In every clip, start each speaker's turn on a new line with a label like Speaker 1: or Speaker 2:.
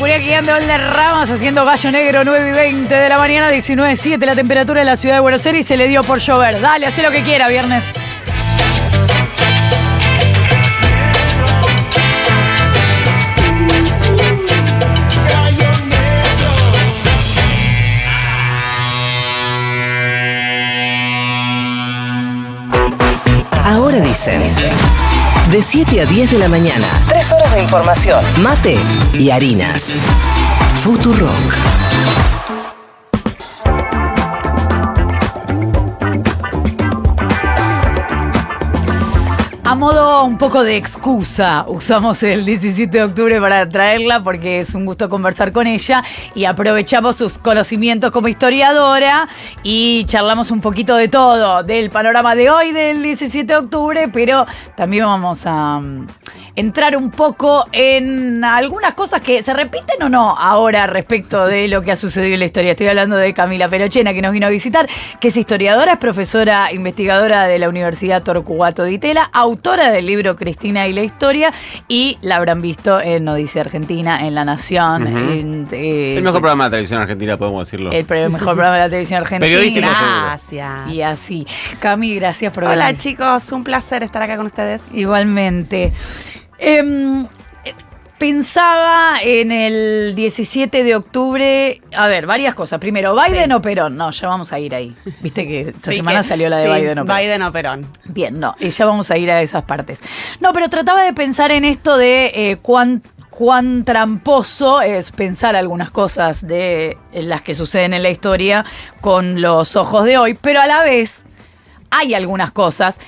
Speaker 1: Julián Guiando de Ramos haciendo Gallo Negro, 9:20 de la mañana, 19:07 la temperatura en la ciudad de Buenos Aires y se le dio por llover. Dale, haz lo que quiera, viernes.
Speaker 2: Ahora dicen, de 7 a 10 de la mañana, 3 horas de información, mate y harinas. Futurock.
Speaker 1: A modo un poco de excusa, usamos el 17 de octubre para traerla porque es un gusto conversar con ella y aprovechamos sus conocimientos como historiadora y charlamos un poquito de todo, del panorama de hoy del 17 de octubre, pero también vamos a entrar un poco en algunas cosas que se repiten o no ahora respecto de lo que ha sucedido en la historia. Estoy hablando de Camila Perochena, que nos vino a visitar, que es historiadora, es profesora investigadora de la Universidad Torcuato Di Tella, autora del libro Cristina y la Historia, y la habrán visto en Odisea Argentina, en La Nación.
Speaker 3: El mejor programa de televisión argentina, podemos decirlo.
Speaker 1: El mejor programa de la televisión argentina.
Speaker 3: Periodístico,
Speaker 4: Gracias.
Speaker 1: Y así. Cami, gracias por
Speaker 4: Hola
Speaker 1: venir.
Speaker 4: chicos, un placer estar acá con ustedes.
Speaker 1: Igualmente. Pensaba en el 17 de octubre, a ver, varias cosas. Primero, ¿Biden o Perón? No, ya vamos a ir ahí. Viste que esta semana salió la de Biden o Perón.
Speaker 4: Biden o Perón.
Speaker 1: Bien, no, y ya vamos a ir a esas partes. No, pero trataba de pensar en esto de cuán tramposo es pensar algunas cosas de las que suceden en la historia con los ojos de hoy, pero a la vez hay algunas cosas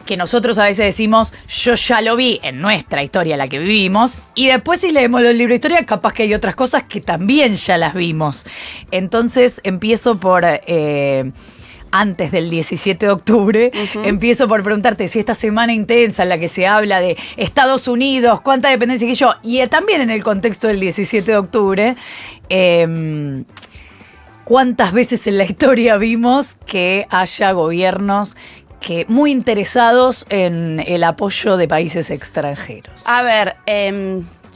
Speaker 1: que nosotros a veces decimos, yo ya lo vi en nuestra historia, la que vivimos, y después si leemos los libros de historia, capaz que hay otras cosas que también ya las vimos. Entonces empiezo por, antes del 17 de octubre, empiezo por preguntarte si esta semana intensa en la que se habla de Estados Unidos, cuánta dependencia que yo, y también en el contexto del 17 de octubre, cuántas veces en la historia vimos que haya gobiernos que muy interesados en el apoyo de países extranjeros.
Speaker 4: A ver,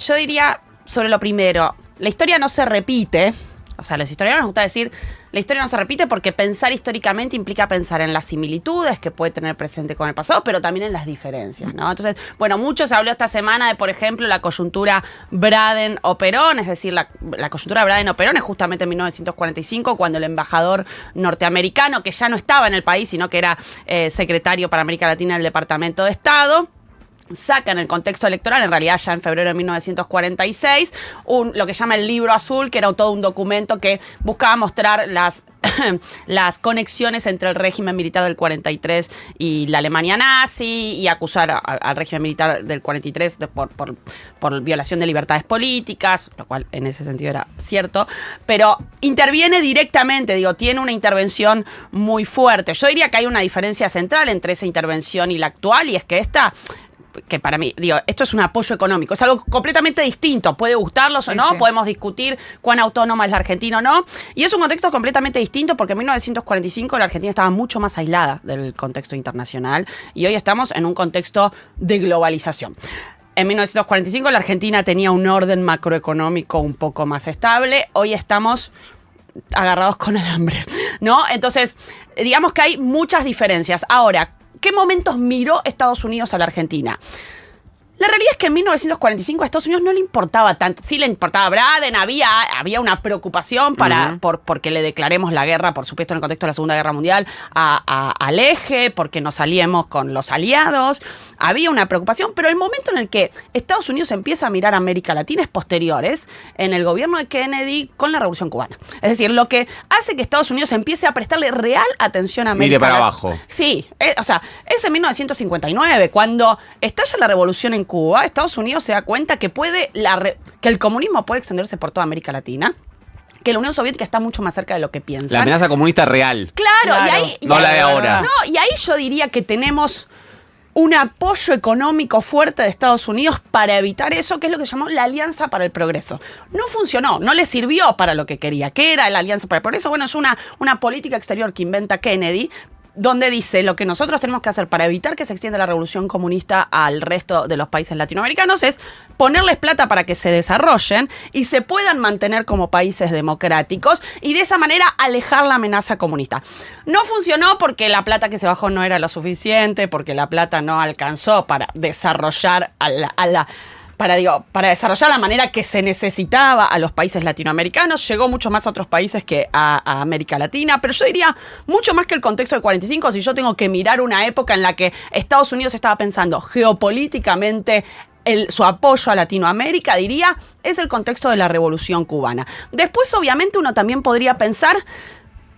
Speaker 4: yo diría sobre lo primero, la historia no se repite. O sea, a los historiadores nos gusta decir, la historia no se repite porque pensar históricamente implica pensar en las similitudes que puede tener presente con el pasado, pero también en las diferencias, ¿no? Entonces, bueno, mucho se habló esta semana de, por ejemplo, la coyuntura Braden o Perón, es decir, la coyuntura Braden o Perón es justamente en 1945, cuando el embajador norteamericano, que ya no estaba en el país, sino que era secretario para América Latina del Departamento de Estado, sacan el contexto electoral, en realidad ya en febrero de 1946, lo que llama el Libro Azul, que era todo un documento que buscaba mostrar las conexiones entre el régimen militar del 43 y la Alemania nazi, y acusar al régimen militar del 43 por violación de libertades políticas, lo cual en ese sentido era cierto, pero interviene directamente, tiene una intervención muy fuerte. Yo diría que hay una diferencia central entre esa intervención y la actual, y es que que para mí, esto es un apoyo económico, es algo completamente distinto, puede gustarlos o no, sí. Podemos discutir cuán autónoma es la Argentina o no, y es un contexto completamente distinto porque en 1945 la Argentina estaba mucho más aislada del contexto internacional y hoy estamos en un contexto de globalización. En 1945 la Argentina tenía un orden macroeconómico un poco más estable, hoy estamos agarrados con el hambre, ¿no? Entonces, digamos que hay muchas diferencias. Ahora, ¿qué momentos miró Estados Unidos a la Argentina? La realidad es que en 1945 a Estados Unidos no le importaba tanto. Sí le importaba Braden, había una preocupación porque le declaremos la guerra, por supuesto en el contexto de la Segunda Guerra Mundial, al eje, porque nos aliemos con los aliados. Había una preocupación, pero el momento en el que Estados Unidos empieza a mirar a América Latina es posteriores, en el gobierno de Kennedy con la Revolución Cubana. Es decir, lo que hace que Estados Unidos empiece a prestarle real atención a América
Speaker 3: Mire para
Speaker 4: Latina.
Speaker 3: abajo.
Speaker 4: Sí, es en 1959, cuando estalla la revolución en Cuba, Estados Unidos se da cuenta que que el comunismo puede extenderse por toda América Latina, que la Unión Soviética está mucho más cerca de lo que piensan.
Speaker 3: La amenaza comunista real.
Speaker 4: Claro.
Speaker 3: No la de ahora.
Speaker 4: No, y ahí yo diría que tenemos un apoyo económico fuerte de Estados Unidos para evitar eso, que es lo que se llamó la Alianza para el Progreso. No funcionó, no le sirvió para lo que quería. ¿Qué era la Alianza para el Progreso? Bueno, es una política exterior que inventa Kennedy, donde dice lo que nosotros tenemos que hacer para evitar que se extienda la revolución comunista al resto de los países latinoamericanos es ponerles plata para que se desarrollen y se puedan mantener como países democráticos y de esa manera alejar la amenaza comunista. No funcionó porque la plata que se bajó no era lo suficiente, porque la plata no alcanzó para desarrollar para desarrollar la manera que se necesitaba a los países latinoamericanos. Llegó mucho más a otros países que a América Latina, pero yo diría mucho más que el contexto del 45, si yo tengo que mirar una época en la que Estados Unidos estaba pensando geopolíticamente su apoyo a Latinoamérica, diría, es el contexto de la Revolución Cubana. Después, obviamente, uno también podría pensar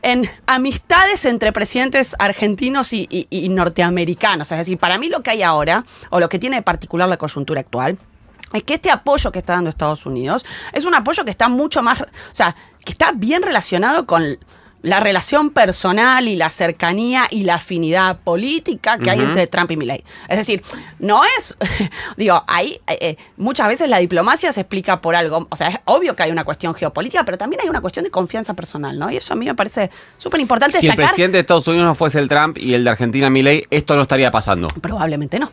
Speaker 4: en amistades entre presidentes argentinos y norteamericanos. Es decir, para mí lo que hay ahora, o lo que tiene de particular la coyuntura actual, es que este apoyo que está dando Estados Unidos es un apoyo que está mucho más, o sea, que está bien relacionado con la relación personal y la cercanía y la afinidad política que hay entre Trump y Milei. Es decir, no es, digo, ahí muchas veces la diplomacia se explica por algo, o sea, es obvio que hay una cuestión geopolítica, pero también hay una cuestión de confianza personal, ¿no? Y eso a mí me parece súper importante
Speaker 3: si
Speaker 4: destacar.
Speaker 3: El presidente de Estados Unidos no fuese el Trump y el de Argentina Milei, esto no estaría pasando.
Speaker 4: Probablemente no.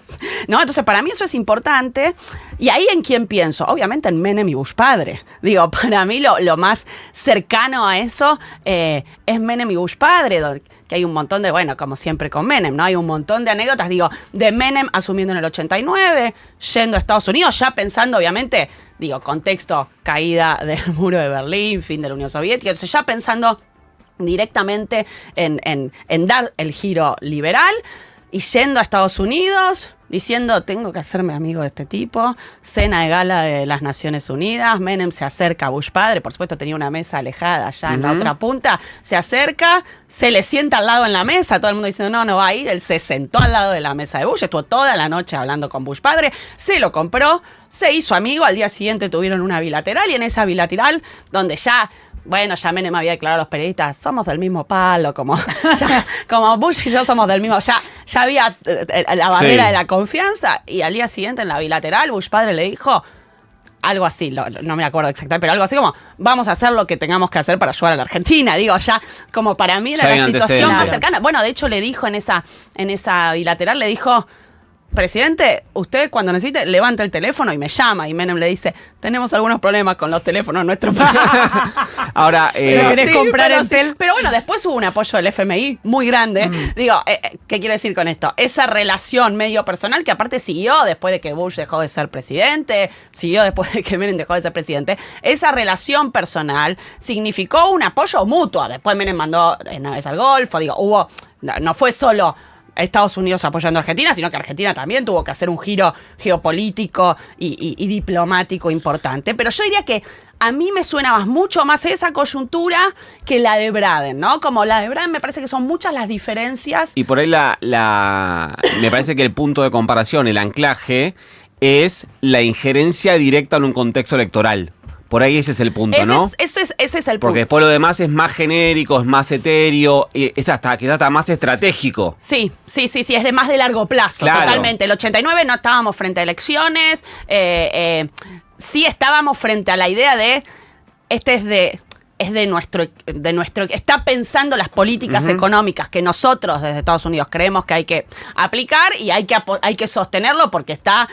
Speaker 4: Entonces, para mí eso es importante. Y ahí en quién pienso, obviamente en Menem y Bush padre. Digo, para mí lo más cercano a eso es Menem y Bush padre, que hay un montón de, bueno, como siempre con Menem, ¿no? Hay un montón de anécdotas, digo, de Menem asumiendo en el 89, yendo a Estados Unidos, ya pensando, obviamente, digo, contexto, caída del muro de Berlín, fin de la Unión Soviética, entonces ya pensando directamente en dar el giro liberal y yendo a Estados Unidos, diciendo, tengo que hacerme amigo de este tipo, cena de gala de las Naciones Unidas, Menem se acerca a Bush padre, por supuesto tenía una mesa alejada allá en la otra punta, se acerca, se le sienta al lado en la mesa, todo el mundo diciendo, no va a ir, él se sentó al lado de la mesa de Bush, estuvo toda la noche hablando con Bush padre, se lo compró, se hizo amigo, al día siguiente tuvieron una bilateral y en esa bilateral, donde ya Menem había declarado a los periodistas, somos del mismo palo, como Bush y yo somos del mismo, ya había la barrera de la confianza, y al día siguiente en la bilateral, Bush padre le dijo algo así, no me acuerdo exactamente, pero algo así como, vamos a hacer lo que tengamos que hacer para ayudar a la Argentina, digo, ya como para mí era la situación más cercana. Bueno, de hecho le dijo en esa bilateral, le dijo, presidente, usted cuando necesite levanta el teléfono y me llama, y Menem le dice, tenemos algunos problemas con los teléfonos en nuestro país.
Speaker 3: Ahora,
Speaker 1: ¿querés comprar el tel?
Speaker 4: Pero bueno, después hubo un apoyo del FMI muy grande. Digo, ¿qué quiero decir con esto? Esa relación medio personal que aparte siguió después de que Bush dejó de ser presidente, siguió después de que Menem dejó de ser presidente. Esa relación personal significó un apoyo mutuo. Después Menem mandó naves al Golfo, digo, no fue solo Estados Unidos apoyando a Argentina, sino que Argentina también tuvo que hacer un giro geopolítico y diplomático importante. Pero yo diría que a mí me suena mucho más esa coyuntura que la de Braden, ¿no? Como la de Braden me parece que son muchas las diferencias.
Speaker 3: Y por ahí me parece que el punto de comparación, el anclaje, es la injerencia directa en un contexto electoral. Por ahí ese es el punto, ¿no?
Speaker 4: Ese es el punto.
Speaker 3: Porque después lo demás es más genérico, es más etéreo, quizás hasta más estratégico.
Speaker 4: Sí, es de más de largo plazo,
Speaker 3: claro.
Speaker 4: Totalmente. El 89 no estábamos frente a elecciones, sí estábamos frente a la idea de, es de nuestro, está pensando las políticas económicas que nosotros desde Estados Unidos creemos que hay que aplicar y hay que sostenerlo porque está,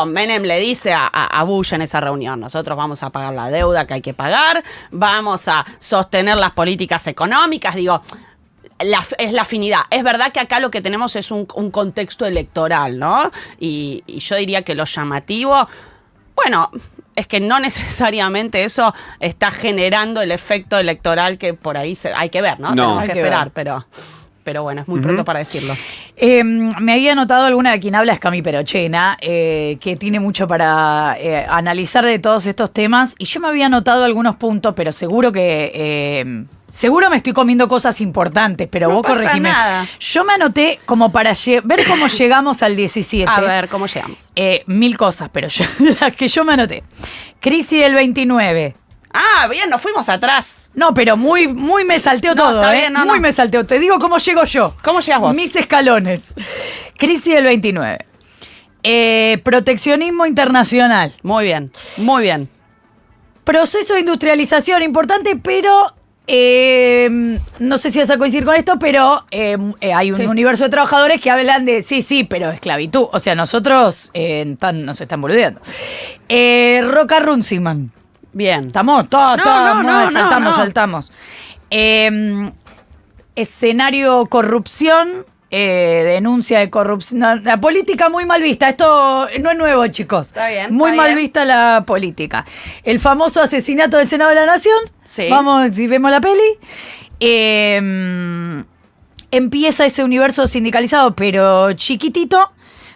Speaker 4: Menem le dice a Bush en esa reunión, nosotros vamos a pagar la deuda que hay que pagar, vamos a sostener las políticas económicas, es la afinidad. Es verdad que acá lo que tenemos es un contexto electoral, ¿no? Y yo diría que lo llamativo, bueno, es que no necesariamente eso está generando el efecto electoral que por ahí hay que ver, ¿no? Tenemos que esperar, pero bueno, es muy pronto para decirlo.
Speaker 1: Me había anotado alguna de quien habla es Cami Perochena, que tiene mucho para analizar de todos estos temas, y yo me había anotado algunos puntos, pero seguro que... seguro me estoy comiendo cosas importantes, pero
Speaker 4: no
Speaker 1: vos corregime.
Speaker 4: Nada.
Speaker 1: Yo me anoté como para ver cómo llegamos al 17.
Speaker 4: A ver, ¿cómo llegamos?
Speaker 1: 1000 cosas, pero las que yo me anoté. Crisis del 29.
Speaker 4: Ah, bien, nos fuimos atrás.
Speaker 1: No, pero muy me salteo todo,
Speaker 4: está bien,
Speaker 1: muy me salteo. Te digo cómo llego yo.
Speaker 4: ¿Cómo llegas vos?
Speaker 1: Mis escalones. Crisis del 29. Proteccionismo internacional.
Speaker 4: Muy bien, muy bien.
Speaker 1: Proceso de industrialización importante, pero No sé si vas a coincidir con esto, pero hay un universo de trabajadores que hablan de sí, pero esclavitud. O sea, nosotros nos están boludeando. Roca Runciman.
Speaker 4: Bien.
Speaker 1: ¿Estamos? Saltamos. Escenario corrupción. Denuncia de corrupción. No, la política muy mal vista. Esto no es nuevo, chicos.
Speaker 4: Está bien.
Speaker 1: Muy
Speaker 4: está
Speaker 1: mal
Speaker 4: bien.
Speaker 1: vista la política. El famoso asesinato del Senado de la Nación.
Speaker 4: Sí.
Speaker 1: Vamos, si vemos la peli. Empieza ese universo sindicalizado, pero chiquitito.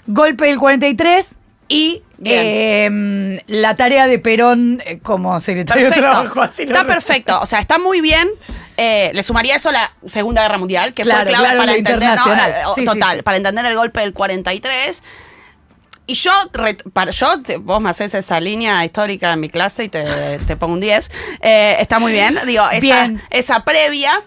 Speaker 1: Golpe del 43 y la tarea de Perón como secretario de
Speaker 4: Perfecto.
Speaker 1: Trabajo. Así
Speaker 4: Está perfecto. O sea, está muy bien. Le sumaría eso a la Segunda Guerra Mundial, que
Speaker 1: Claro,
Speaker 4: fue clave
Speaker 1: claro,
Speaker 4: para
Speaker 1: lo
Speaker 4: entender,
Speaker 1: internacional.
Speaker 4: ¿no?
Speaker 1: Sí,
Speaker 4: Total,
Speaker 1: sí.
Speaker 4: para entender el golpe del 43. Y vos me haces esa línea histórica en mi clase y te pongo un 10. Está muy bien. Digo,
Speaker 1: Bien.
Speaker 4: esa previa.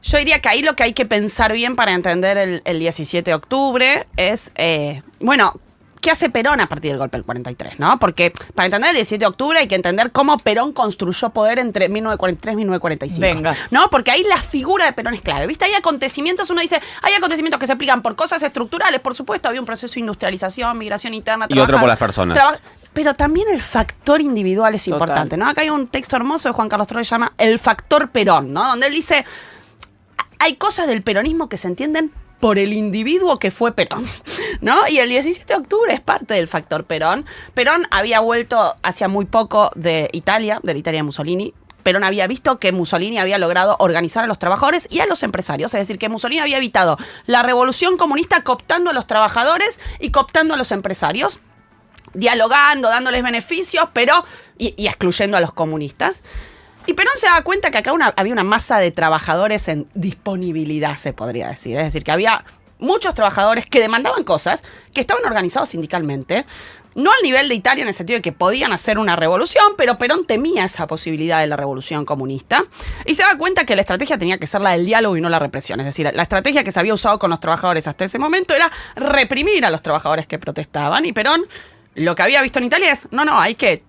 Speaker 4: Yo diría que ahí lo que hay que pensar bien para entender el 17 de octubre es, ¿qué hace Perón a partir del golpe del 43? ¿No? Porque para entender el 17 de octubre hay que entender cómo Perón construyó poder entre 1943 y 1945.
Speaker 1: Venga.
Speaker 4: ¿No? Porque ahí la figura de Perón es clave. ¿Viste? Hay acontecimientos, uno dice, hay acontecimientos que se explican por cosas estructurales, por supuesto, había un proceso de industrialización, migración interna.
Speaker 3: Y otro por las personas.
Speaker 4: Pero también el factor individual es
Speaker 1: Total.
Speaker 4: importante, ¿no? Acá hay un texto hermoso de Juan Carlos Torres que se llama El factor Perón, ¿no? Donde él dice, hay cosas del peronismo que se entienden por el individuo que fue Perón, ¿no? Y el 17 de octubre es parte del factor Perón. Perón había vuelto hacía muy poco de la Italia de Mussolini. Perón había visto que Mussolini había logrado organizar a los trabajadores y a los empresarios, es decir, que Mussolini había evitado la revolución comunista cooptando a los trabajadores y cooptando a los empresarios, dialogando, dándoles beneficios, pero y excluyendo a los comunistas. Y Perón se daba cuenta que acá había una masa de trabajadores en disponibilidad, se podría decir. Es decir, que había muchos trabajadores que demandaban cosas, que estaban organizados sindicalmente, no al nivel de Italia en el sentido de que podían hacer una revolución, pero Perón temía esa posibilidad de la revolución comunista. Y se daba cuenta que la estrategia tenía que ser la del diálogo y no la represión. Es decir, la estrategia que se había usado con los trabajadores hasta ese momento era reprimir a los trabajadores que protestaban. Y Perón lo que había visto en Italia es, no, hay que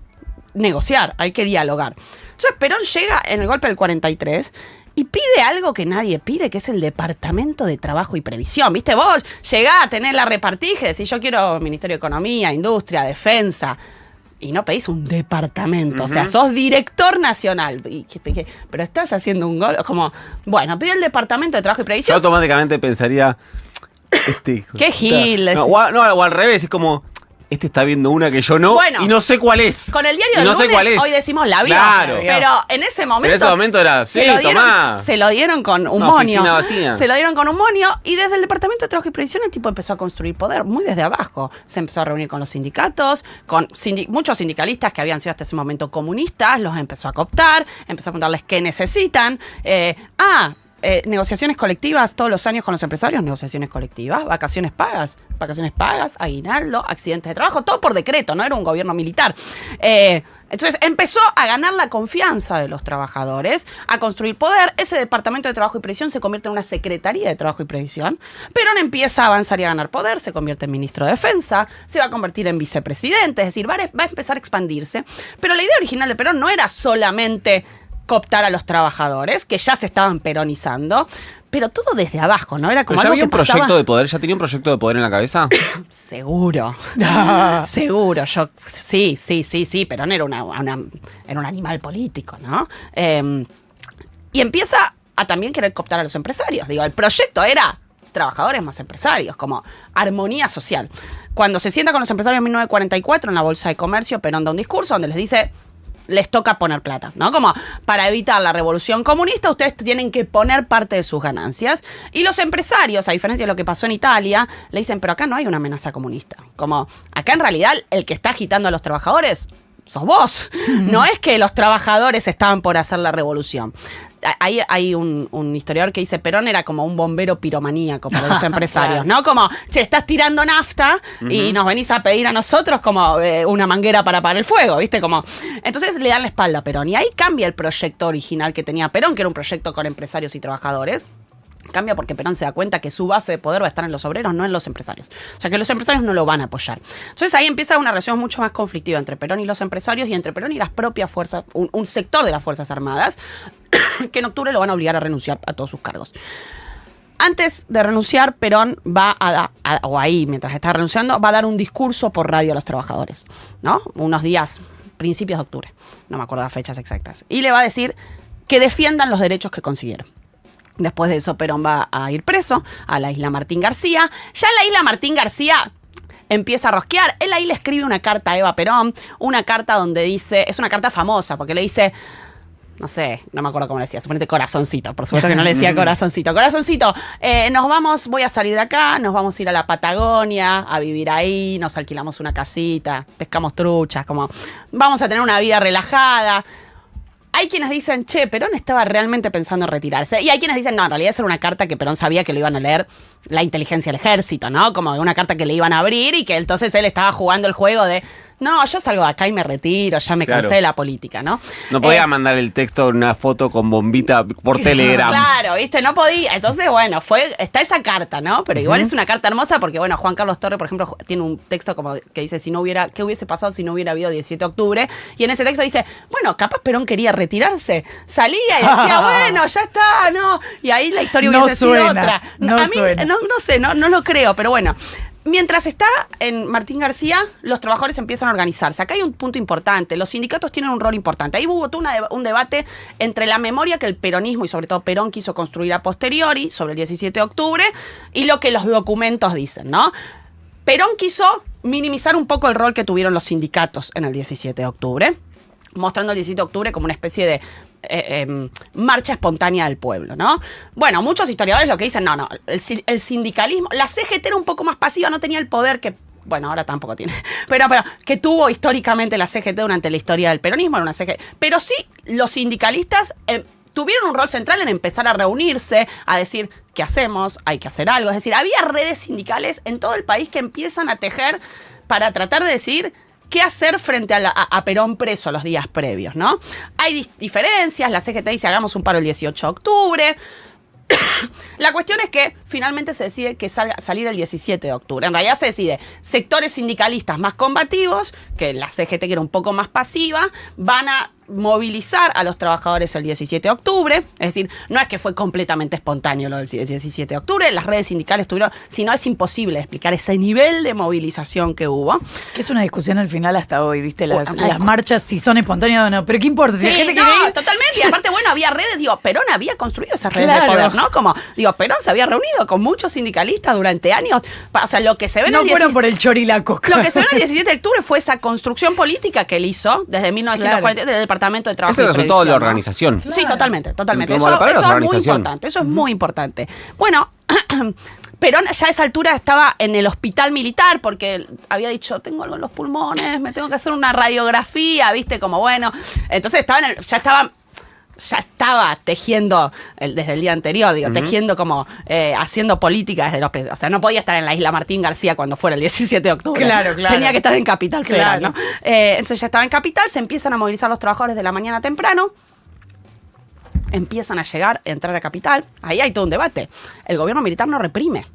Speaker 4: negociar, hay que dialogar. Entonces Perón llega en el golpe del 43 y pide algo que nadie pide, que es el Departamento de Trabajo y Previsión. ¿Viste? Vos llegás a tener la repartija, decís, yo quiero Ministerio de Economía, Industria, Defensa, y no pedís un departamento. O sea, sos director nacional. Pero estás haciendo un gol. Como, bueno, pidió el Departamento de Trabajo y
Speaker 3: Yo
Speaker 4: Previsión.
Speaker 3: automáticamente pensaría,
Speaker 4: Qué gil.
Speaker 3: o al revés, es como, este está viendo una que yo no,
Speaker 4: Bueno,
Speaker 3: y no sé cuál es.
Speaker 4: Con el diario
Speaker 3: Y
Speaker 4: del
Speaker 3: no sé
Speaker 4: lunes,
Speaker 3: cuál es.
Speaker 4: hoy decimos la vio.
Speaker 3: Claro.
Speaker 4: Pero en ese momento.
Speaker 3: Era, sí, tomá.
Speaker 4: Se lo dieron con un
Speaker 3: Una
Speaker 4: monio.
Speaker 3: oficina vacía.
Speaker 4: Se lo dieron con un monio y desde el Departamento de Trabajo y Previsión el tipo empezó a construir poder muy desde abajo. Se empezó a reunir con los sindicatos, con muchos sindicalistas que habían sido hasta ese momento comunistas, los empezó a cooptar, empezó a preguntarles qué necesitan. Negociaciones colectivas todos los años con los empresarios, negociaciones colectivas, vacaciones pagas, aguinaldo, accidentes de trabajo, todo por decreto, no era un gobierno militar. Entonces empezó a ganar la confianza de los trabajadores, a construir poder. Ese Departamento de Trabajo y Previsión se convierte en una Secretaría de Trabajo y Previsión. Perón empieza a avanzar y a ganar poder, se convierte en ministro de Defensa, se va a convertir en vicepresidente, es decir, va a empezar a expandirse. Pero la idea original de Perón no era solamente cooptar a los trabajadores, que ya se estaban peronizando, pero todo desde abajo, ¿no? Era como
Speaker 3: ¿Pero ya
Speaker 4: algo
Speaker 3: había
Speaker 4: que
Speaker 3: un proyecto
Speaker 4: pasaba.
Speaker 3: de poder? ¿Ya tenía un proyecto de poder en la cabeza?
Speaker 4: Seguro. Seguro. Sí. Perón era era un animal político, ¿no? Y empieza a también querer cooptar a los empresarios. Digo, el proyecto era trabajadores más empresarios, como armonía social. Cuando se sienta con los empresarios en 1944 en la Bolsa de Comercio, Perón da un discurso donde les dice, les toca poner plata, ¿no? Como para evitar la revolución comunista, ustedes tienen que poner parte de sus ganancias. Y los empresarios, a diferencia de lo que pasó en Italia, le dicen, pero acá no hay una amenaza comunista. Como, acá en realidad el que está agitando a los trabajadores sos vos. No es que los trabajadores estaban por hacer la revolución. Hay un historiador que dice Perón era como un bombero piromaníaco para los empresarios,
Speaker 1: Claro.
Speaker 4: ¿no? Como, che, estás tirando nafta y nos venís a pedir a nosotros como una manguera para apagar el fuego, ¿viste? Como, entonces le dan la espalda a Perón. Y ahí cambia el proyecto original que tenía Perón, que era un proyecto con empresarios y trabajadores. Cambia porque Perón se da cuenta que su base de poder va a estar en los obreros, no en los empresarios. O sea, que los empresarios no lo van a apoyar. Entonces ahí empieza una relación mucho más conflictiva entre Perón y los empresarios y entre Perón y las propias fuerzas, un sector de las Fuerzas Armadas, que en octubre lo van a obligar a renunciar a todos sus cargos. Antes de renunciar, Perón va o ahí, mientras está renunciando, va a dar un discurso por radio a los trabajadores, ¿no? Unos días, principios de octubre, no me acuerdo las fechas exactas. Y le va a decir que defiendan los derechos que consiguieron. Después de eso, Perón va a ir preso a la isla Martín García. Ya en la isla Martín García empieza a rosquear. Él ahí le escribe una carta a Eva Perón, una carta donde dice, es una carta famosa, porque le dice, no sé, no me acuerdo cómo le decía, suponete corazoncito, por supuesto que no le decía corazoncito. Corazoncito, nos vamos, voy a salir de acá, nos vamos a ir a la Patagonia, a vivir ahí, nos alquilamos una casita, pescamos truchas, como vamos a tener una vida relajada. Hay quienes dicen, che, Perón estaba realmente pensando en retirarse. Y hay quienes dicen, no, en realidad esa era una carta que Perón sabía que lo iban a leer la inteligencia del ejército, ¿no? Como una carta que le iban a abrir y que entonces él estaba jugando el juego de, no, yo salgo de acá y me retiro, ya me cansé de la política, ¿no?
Speaker 3: No podía mandar el texto en una foto con bombita por Telegram.
Speaker 4: Claro, ¿viste? No podía. Entonces, bueno, está esa carta, ¿no? Pero igual es una carta hermosa porque, bueno, Juan Carlos Torre, por ejemplo, tiene un texto como que dice, ¿qué hubiese pasado si no hubiera habido 17 de octubre? Y en ese texto dice, bueno, capaz Perón quería retirarse. Salía y decía, bueno, ya está, ¿no? Y ahí la historia hubiese sido otra.
Speaker 1: No
Speaker 4: a mí,
Speaker 1: suena.
Speaker 4: no sé, no lo creo, pero bueno. Mientras está en Martín García, los trabajadores empiezan a organizarse. Acá hay un punto importante. Los sindicatos tienen un rol importante. Ahí hubo todo un debate entre la memoria que el peronismo y sobre todo Perón quiso construir a posteriori sobre el 17 de octubre y lo que los documentos dicen, ¿no? Perón quiso minimizar un poco el rol que tuvieron los sindicatos en el 17 de octubre, mostrando el 17 de octubre como una especie de marcha espontánea del pueblo, ¿no? Bueno, muchos historiadores lo que dicen, no, el sindicalismo, la CGT era un poco más pasiva, no tenía el poder que, bueno, ahora tampoco tiene, pero que tuvo históricamente la CGT durante la historia del peronismo, era una CGT, pero sí los sindicalistas tuvieron un rol central en empezar a reunirse, a decir, ¿qué hacemos? Hay que hacer algo, es decir, había redes sindicales en todo el país que empiezan a tejer para tratar de decidir qué hacer frente a Perón preso los días previos, ¿no? Hay diferencias, la CGT dice hagamos un paro el 18 de octubre. La cuestión es que finalmente se decide que salir el 17 de octubre. En realidad se decide sectores sindicalistas más combativos, que la CGT que era un poco más pasiva, van a movilizar a los trabajadores el 17 de octubre. Es decir, no es que fue completamente espontáneo lo del 17 de octubre. Las redes sindicales tuvieron, si no es imposible explicar ese nivel de movilización que hubo.
Speaker 1: Que es una discusión al final hasta hoy, ¿viste? Las marchas, si son espontáneas o no. Pero ¿qué importa? Si
Speaker 4: Sí,
Speaker 1: la gente
Speaker 4: no,
Speaker 1: quiere ir...
Speaker 4: totalmente. Y aparte, bueno, había redes, digo, Perón había construido esas redes
Speaker 1: Claro.
Speaker 4: de poder, ¿no? Como, digo, Perón se había reunido con muchos sindicalistas durante años. O sea, lo que se ve en
Speaker 1: No
Speaker 4: el
Speaker 1: fueron
Speaker 4: 17
Speaker 1: por el chorilaco.
Speaker 4: Lo que se ve en el 17 de octubre fue esa construcción política que él hizo desde 1940 del Departamento de Trabajo
Speaker 3: Es el
Speaker 4: y
Speaker 3: resultado de la
Speaker 4: Previsión, ¿no?
Speaker 3: organización.
Speaker 4: Sí, totalmente.
Speaker 3: Como la palabra
Speaker 4: Eso es muy
Speaker 3: organización.
Speaker 4: importante. Eso es muy importante. Bueno, Perón ya a esa altura estaba en el hospital militar porque había dicho, tengo algo en los pulmones, me tengo que hacer una radiografía, ¿viste? Como bueno. Entonces ya estaba tejiendo desde el día anterior, digo, tejiendo como haciendo política desde o sea, no podía estar en la isla Martín García cuando fuera el 17 de octubre.
Speaker 1: Claro.
Speaker 4: Tenía que estar en Capital Federal,
Speaker 1: Claro.
Speaker 4: ¿no? Entonces ya estaba en Capital, se empiezan a movilizar los trabajadores de la mañana temprano, empiezan a entrar a Capital. Ahí hay todo un debate. El gobierno militar no reprime.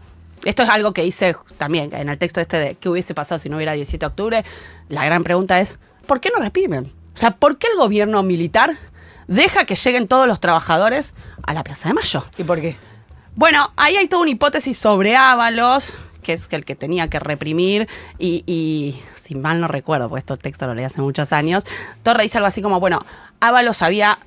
Speaker 4: Esto es algo que hice también en el texto de qué hubiese pasado si no hubiera 17 de octubre. La gran pregunta es, ¿por qué no reprimen? O sea, ¿por qué el gobierno militar deja que lleguen todos los trabajadores a la Plaza de Mayo?
Speaker 1: ¿Y por qué?
Speaker 4: Bueno, ahí hay toda una hipótesis sobre Ábalos, que es el que tenía que reprimir, y si mal no recuerdo, porque este texto lo leí hace muchos años, Torre dice algo así como, bueno, Ábalos había,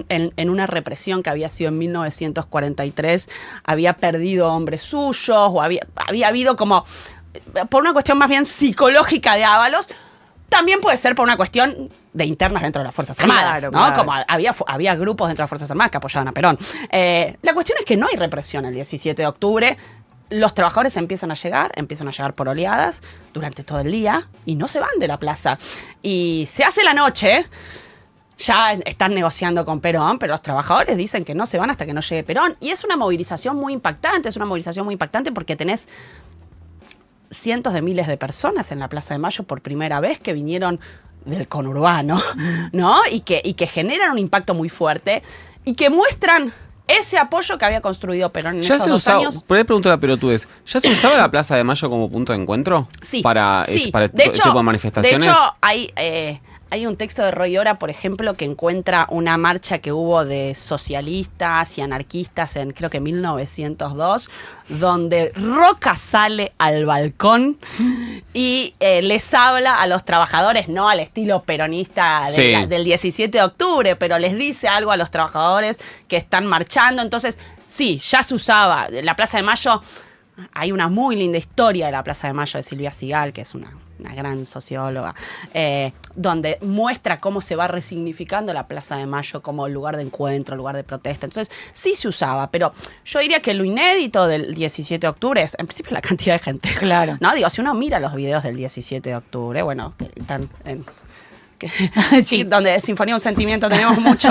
Speaker 4: en una represión que había sido en 1943, había perdido hombres suyos, o había habido como, por una cuestión más bien psicológica de Ábalos, también puede ser por una cuestión de internas dentro de las Fuerzas Armadas,
Speaker 1: Claro,
Speaker 4: ¿no?
Speaker 1: claro.
Speaker 4: Como había grupos dentro de las Fuerzas Armadas que apoyaban a Perón. La cuestión es que no hay represión el 17 de octubre. Los trabajadores empiezan a llegar por oleadas durante todo el día y no se van de la plaza. Y se hace la noche, ya están negociando con Perón, pero los trabajadores dicen que no se van hasta que no llegue Perón. Y es una movilización muy impactante, porque tenés cientos de miles de personas en la Plaza de Mayo por primera vez que vinieron del conurbano, ¿no? Y que generan un impacto muy fuerte y que muestran ese apoyo que había construido Perón en
Speaker 3: ¿Ya
Speaker 4: esos
Speaker 3: se
Speaker 4: 2
Speaker 3: usaba,
Speaker 4: años.
Speaker 3: por ahí pregunto la pelotudez, ¿ya se usaba la Plaza de Mayo como punto de encuentro?
Speaker 4: Sí,
Speaker 3: Para
Speaker 4: sí.
Speaker 3: este tipo de manifestaciones.
Speaker 4: De hecho, hay un texto de Roy Ora, por ejemplo, que encuentra una marcha que hubo de socialistas y anarquistas en, creo que 1902, donde Roca sale al balcón y les habla a los trabajadores, no al estilo peronista
Speaker 3: Sí.
Speaker 4: del 17 de octubre, pero les dice algo a los trabajadores que están marchando. Entonces, sí, ya se usaba. La Plaza de Mayo, hay una muy linda historia de la Plaza de Mayo de Silvia Sigal, que es una gran socióloga, donde muestra cómo se va resignificando la Plaza de Mayo como lugar de encuentro, lugar de protesta. Entonces, sí se usaba, pero yo diría que lo inédito del 17 de octubre es, en principio, la cantidad de gente.
Speaker 1: Claro.
Speaker 4: ¿No? Digo, si uno mira los videos del 17 de octubre, bueno, que están en...
Speaker 1: Sí.
Speaker 4: donde de Sinfonía de un Sentimiento tenemos mucho...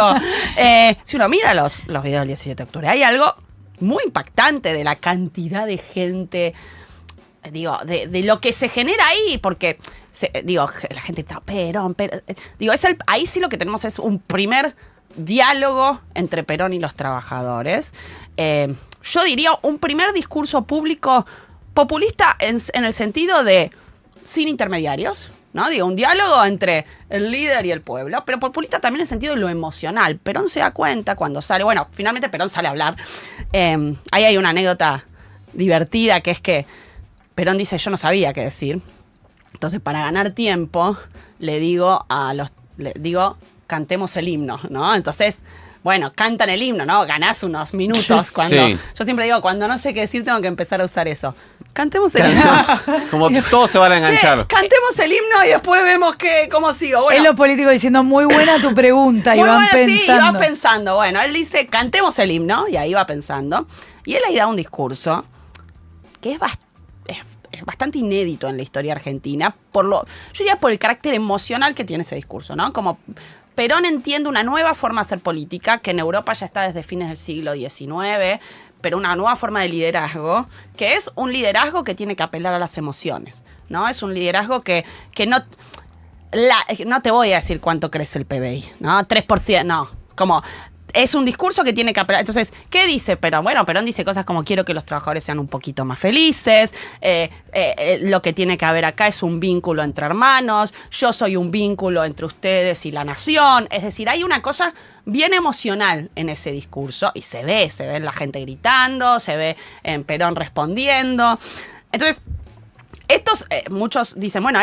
Speaker 4: si uno mira los videos del 17 de octubre, hay algo muy impactante de la cantidad de gente... Digo, de lo que se genera ahí, porque, la gente está, Perón. Digo, ahí sí lo que tenemos es un primer diálogo entre Perón y los trabajadores. Yo diría un primer discurso público populista en el sentido de sin intermediarios, ¿no? Digo, un diálogo entre el líder y el pueblo, pero populista también en el sentido de lo emocional. Perón se da cuenta cuando sale, bueno, finalmente Perón sale a hablar. Ahí hay una anécdota divertida que es que Perón dice, yo no sabía qué decir. Entonces, para ganar tiempo, le digo, cantemos el himno, ¿no? Entonces, bueno, cantan el himno, ¿no? Ganás unos minutos cuando...
Speaker 3: Sí.
Speaker 4: Yo siempre digo, cuando no sé qué decir, tengo que empezar a usar eso. Cantemos el himno.
Speaker 3: Como todos se van a enganchar.
Speaker 4: Che, cantemos el himno y después vemos cómo sigo. Bueno,
Speaker 1: Es los políticos diciendo, muy buena tu pregunta, y
Speaker 4: muy
Speaker 1: van
Speaker 4: bueno, sí,
Speaker 1: pensando.
Speaker 4: y va pensando. Bueno, él dice, cantemos el himno, y ahí va pensando. Y él ahí da un discurso que es bastante inédito en la historia argentina, yo diría por el carácter emocional que tiene ese discurso, ¿no? Como Perón entiende una nueva forma de hacer política, que en Europa ya está desde fines del siglo XIX, pero una nueva forma de liderazgo, que es un liderazgo que tiene que apelar a las emociones, ¿no? Es un liderazgo que no... no te voy a decir cuánto crece el PBI, ¿no? 3%, no. Como... Es un discurso que tiene que apelar. Entonces, ¿qué dice Perón? Bueno, Perón dice cosas como quiero que los trabajadores sean un poquito más felices, lo que tiene que haber acá es un vínculo entre hermanos, yo soy un vínculo entre ustedes y la nación. Es decir, hay una cosa bien emocional en ese discurso y se ve la gente gritando, se ve en Perón respondiendo. Entonces, muchos dicen, bueno,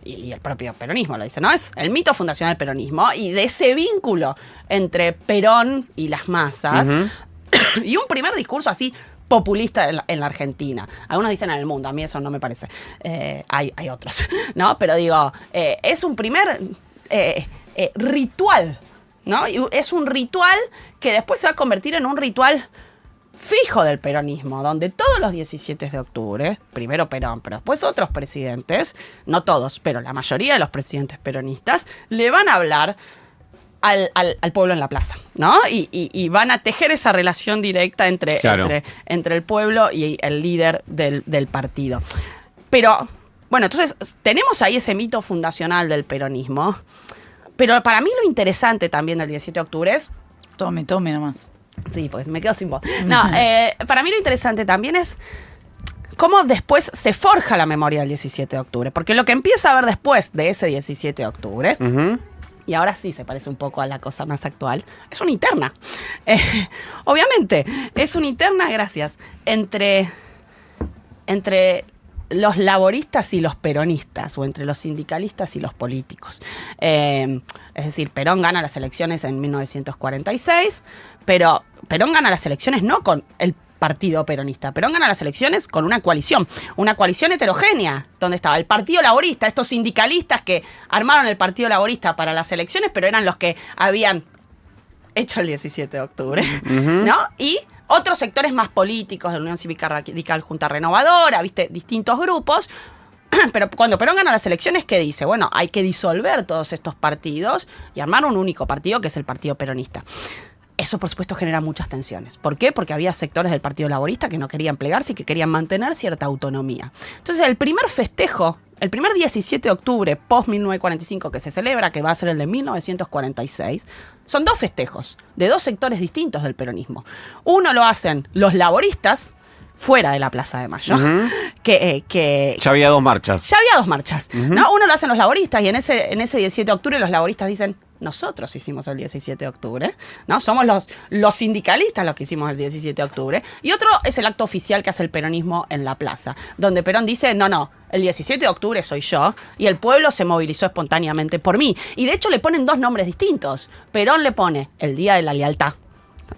Speaker 4: y el propio peronismo lo dice, ¿no? Es el mito fundacional del peronismo y de ese vínculo entre Perón y las masas.
Speaker 3: Uh-huh.
Speaker 4: Y un primer discurso así populista en la Argentina. Algunos dicen en el mundo, a mí eso no me parece. Hay otros, ¿no? Pero digo, es un primer ritual, ¿no? Y es un ritual que después se va a convertir en un ritual fijo del peronismo, donde todos los 17 de octubre, primero Perón, pero después otros presidentes, no todos, pero la mayoría de los presidentes peronistas, le van a hablar al pueblo en la plaza, ¿no? Y van a tejer esa relación directa entre el pueblo y el líder del partido. Pero, bueno, entonces tenemos ahí ese mito fundacional del peronismo, pero para mí lo interesante también del 17 de octubre es...
Speaker 1: Tome nomás.
Speaker 4: Sí, pues me quedo sin voz. No, para mí lo interesante también es cómo después se forja la memoria del 17 de octubre. Porque lo que empieza a ver después de ese 17 de octubre,
Speaker 3: Uh-huh.
Speaker 4: y ahora sí se parece un poco a la cosa más actual, es una interna. Obviamente, es una interna, gracias, entre los laboristas y los peronistas, o entre los sindicalistas y los políticos. Es decir, Perón gana las elecciones en 1946, pero Perón gana las elecciones no con el partido peronista. Perón gana las elecciones con una coalición heterogénea, donde estaba el Partido Laborista, estos sindicalistas que armaron el Partido Laborista para las elecciones, pero eran los que habían hecho el 17 de octubre,
Speaker 3: Uh-huh.
Speaker 4: ¿no? Y otros sectores más políticos de la Unión Cívica Radical, Junta Renovadora, ¿viste? Distintos grupos. Pero cuando Perón gana las elecciones, ¿qué dice? Bueno, hay que disolver todos estos partidos y armar un único partido, que es el Partido Peronista. Eso, por supuesto, genera muchas tensiones. ¿Por qué? Porque había sectores del Partido Laborista que no querían plegarse y que querían mantener cierta autonomía. Entonces, el primer festejo el primer 17 de octubre post-1945 que se celebra, que va a ser el de 1946, son 2 festejos de 2 sectores distintos del peronismo. Uno lo hacen los laboristas, fuera de la Plaza de Mayo, que
Speaker 3: Ya había 2 marchas.
Speaker 4: ya había 2 marchas, ¿no? Uno lo hacen los laboristas y en ese 17 de octubre los laboristas dicen, nosotros hicimos el 17 de octubre, ¿no? Somos los sindicalistas los que hicimos el 17 de octubre. Y otro es el acto oficial que hace el peronismo en la plaza, donde Perón dice, no, el 17 de octubre soy yo y el pueblo se movilizó espontáneamente por mí. Y de hecho le ponen 2 nombres distintos. Perón le pone el Día de la Lealtad.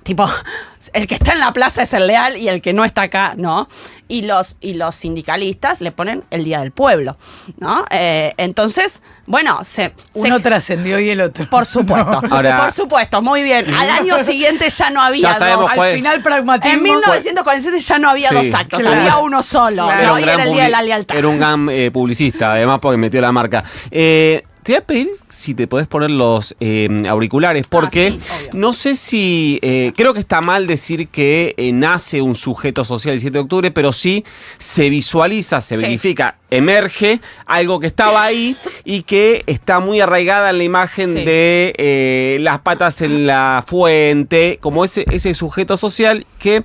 Speaker 4: Tipo, el que está en la plaza es el leal y el que no está acá, ¿no? Y los sindicalistas le ponen el Día del Pueblo, ¿no? Entonces, bueno,
Speaker 1: uno trascendió y el otro.
Speaker 4: Por supuesto,
Speaker 3: Ahora,
Speaker 4: por supuesto, muy bien. Al año siguiente ya no había
Speaker 3: Ya sabemos
Speaker 4: 2.
Speaker 3: cuál-
Speaker 1: Al final, pragmatismo.
Speaker 4: En 1947 ya no había
Speaker 3: Sí.
Speaker 4: 2 actos,
Speaker 1: Claro.
Speaker 4: había uno solo,
Speaker 1: Claro.
Speaker 4: ¿no? Y era el Día de la Lealtad.
Speaker 3: Era un gran publicista, además porque metió la marca. Te voy a pedir si te podés poner los auriculares, porque
Speaker 4: sí, obvio.
Speaker 3: no sé si... creo que está mal decir que nace un sujeto social el 7 de octubre, pero sí se visualiza, se
Speaker 4: Sí.
Speaker 3: verifica, emerge algo que estaba ahí y que está muy arraigada en la imagen
Speaker 4: Sí.
Speaker 3: de las patas en la fuente, como ese sujeto social que...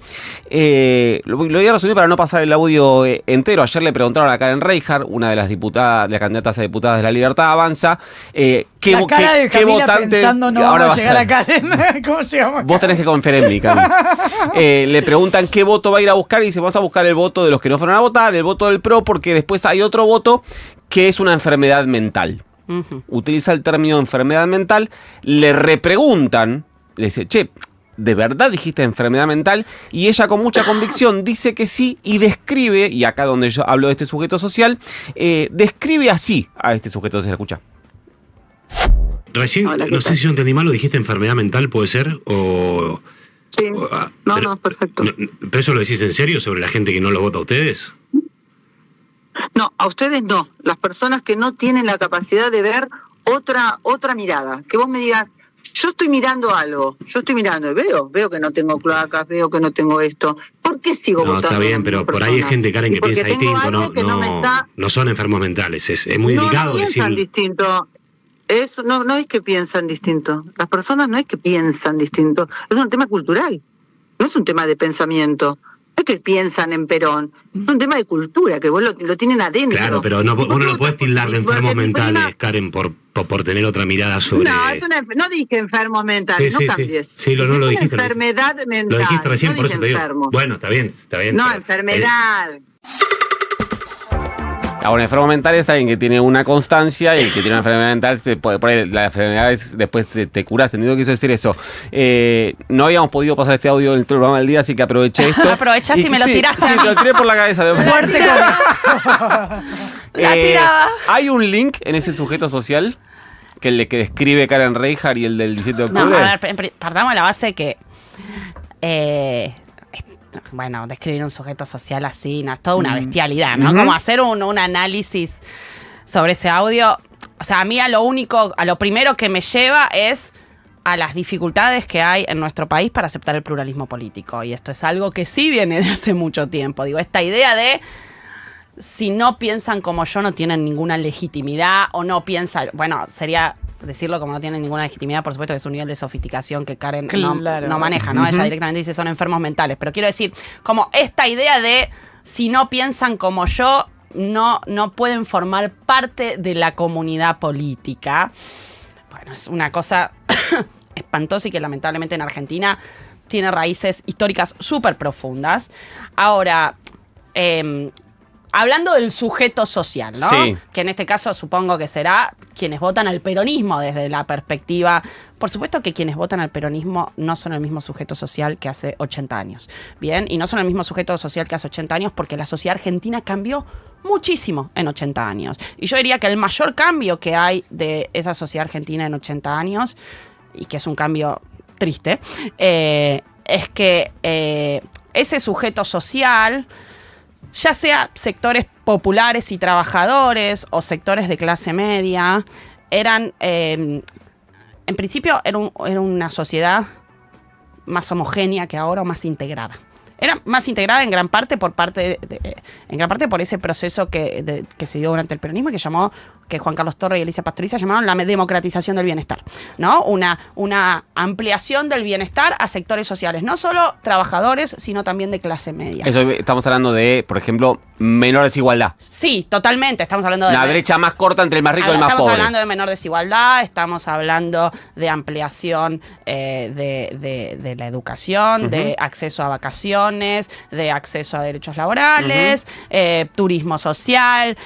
Speaker 3: lo voy a resumir para no pasar el audio entero. Ayer le preguntaron a Karen Reijard, una de las diputadas, de las candidatas a diputadas de la Libertad Avanza, ¿qué
Speaker 1: La cara de Camila
Speaker 3: votante
Speaker 1: pensando, no
Speaker 3: ahora
Speaker 1: vamos a
Speaker 3: va
Speaker 1: llegar a
Speaker 3: ser?
Speaker 1: Karen. ¿Cómo llegamos?
Speaker 3: Vos tenés que confiar en mí, Cami. Le preguntan qué voto va a ir a buscar y dice, vamos a buscar el voto de los que no fueron a votar, el voto del PRO, porque después hay otro voto que es una enfermedad mental.
Speaker 4: Ujú.
Speaker 3: Utiliza el término enfermedad mental, le repreguntan, le dice, che, ¿de verdad dijiste enfermedad mental? Y ella con mucha convicción dice que sí y describe, y acá donde yo hablo de este sujeto social, describe así a este sujeto social. Escucha.
Speaker 5: Recién,
Speaker 6: Hola, ¿qué
Speaker 5: no sé
Speaker 6: tal?
Speaker 5: si yo entendí mal, lo dijiste enfermedad mental, ¿puede ser? O...
Speaker 6: Sí. No,
Speaker 5: pero-
Speaker 6: perfecto.
Speaker 5: ¿Pero eso lo decís en serio sobre la gente que no lo vota a ustedes?
Speaker 6: No, a ustedes no. Las personas que no tienen la capacidad de ver otra mirada. Que vos me digas, yo estoy mirando algo, yo estoy mirando y veo que no tengo cloacas, veo que no tengo esto. ¿Por qué sigo
Speaker 5: No,
Speaker 6: votando?
Speaker 5: está
Speaker 6: a la
Speaker 5: bien,
Speaker 6: misma
Speaker 5: pero por ahí hay
Speaker 6: persona?
Speaker 5: gente, Karen,
Speaker 6: Y
Speaker 5: que
Speaker 6: porque
Speaker 5: piensa
Speaker 6: tengo
Speaker 5: distinto,
Speaker 6: algo que no me está...
Speaker 5: no son enfermos mentales. Es muy
Speaker 6: No,
Speaker 5: delicado
Speaker 6: no piensan
Speaker 5: decir...
Speaker 6: distinto. No es que piensan distinto. Las personas no es que piensan distinto. Es un tema cultural. No es un tema de pensamiento. No es que piensan en Perón. Es un tema de cultura, que vos lo tienen adentro.
Speaker 5: Claro, pero no, vos no lo podés tildar de enfermos
Speaker 6: Porque mi prima-
Speaker 5: mentales, Karen, por tener otra mirada sobre...
Speaker 6: No dije enfermo mental,
Speaker 5: Sí,
Speaker 6: no
Speaker 5: sí, sí.
Speaker 6: cambies.
Speaker 5: Sí, no lo
Speaker 6: Dijiste
Speaker 5: dijiste.
Speaker 6: enfermedad mental.
Speaker 5: Lo dijiste recién,
Speaker 6: no
Speaker 5: por
Speaker 6: dije
Speaker 5: eso te digo.
Speaker 6: enfermo.
Speaker 5: Bueno, está bien.
Speaker 6: No,
Speaker 5: pero-
Speaker 6: enfermedad.
Speaker 3: Ahora, un enfermo mental es alguien que tiene una constancia y el que tiene una enfermedad mental, se puede, por ahí, la enfermedad es, después te curas. ¿Entendido que quiso decir eso? No habíamos podido pasar este audio en el programa del día, así que aproveché esto.
Speaker 4: Aprovechaste y me lo
Speaker 3: sí,
Speaker 4: tiraste
Speaker 3: Sí,
Speaker 4: a mí.
Speaker 3: te lo tiré por la cabeza.
Speaker 1: Fuerte con
Speaker 4: La tiraba.
Speaker 3: ¿Hay un link en ese sujeto social? Que el de que describe Karen Reijard y el del 17 de
Speaker 4: No,
Speaker 3: octubre.
Speaker 4: a ver, partamos de la base que... bueno, describir un sujeto social así, no, es toda una bestialidad, ¿no? Como hacer un análisis sobre ese audio. O sea, a mí a lo primero que me lleva es a las dificultades que hay en nuestro país para aceptar el pluralismo político. Y esto es algo que sí viene de hace mucho tiempo. Digo, esta idea de si no piensan como yo no tienen ninguna legitimidad o no piensan, bueno, sería decirlo como no tienen ninguna legitimidad, por supuesto que es un nivel de sofisticación que Karen
Speaker 1: Claro.
Speaker 4: no maneja, ¿no? Ella directamente dice son enfermos mentales, pero quiero decir, como esta idea de si no piensan como yo, no pueden formar parte de la comunidad política. Bueno, es una cosa espantosa y que lamentablemente en Argentina tiene raíces históricas súper profundas. Ahora, hablando del sujeto social, ¿no?
Speaker 3: Sí.
Speaker 4: Que en este caso supongo que será quienes votan al peronismo desde la perspectiva... Por supuesto que quienes votan al peronismo no son el mismo sujeto social que hace 80 años. Bien, y no son el mismo sujeto social que hace 80 años porque la sociedad argentina cambió muchísimo en 80 años. Y yo diría que el mayor cambio que hay de esa sociedad argentina en 80 años, y que es un cambio triste, es que ese sujeto social, ya sea sectores populares y trabajadores o sectores de clase media, eran, en principio, era una sociedad más homogénea que ahora, o más integrada. era más integrada en gran parte por ese proceso que se dio durante el peronismo, que Juan Carlos Torre y Elisa Pastoriza llamaron la democratización del bienestar, ¿no? Una ampliación del bienestar a sectores sociales, no solo trabajadores, sino también de clase media.
Speaker 3: Eso estamos hablando de, por ejemplo, menor desigualdad.
Speaker 4: Sí, totalmente. Estamos hablando de
Speaker 3: Una brecha más corta entre el más rico y el más pobre.
Speaker 4: Estamos hablando de menor desigualdad, estamos hablando de ampliación de la educación, de acceso a vacaciones, de acceso a derechos laborales, turismo social,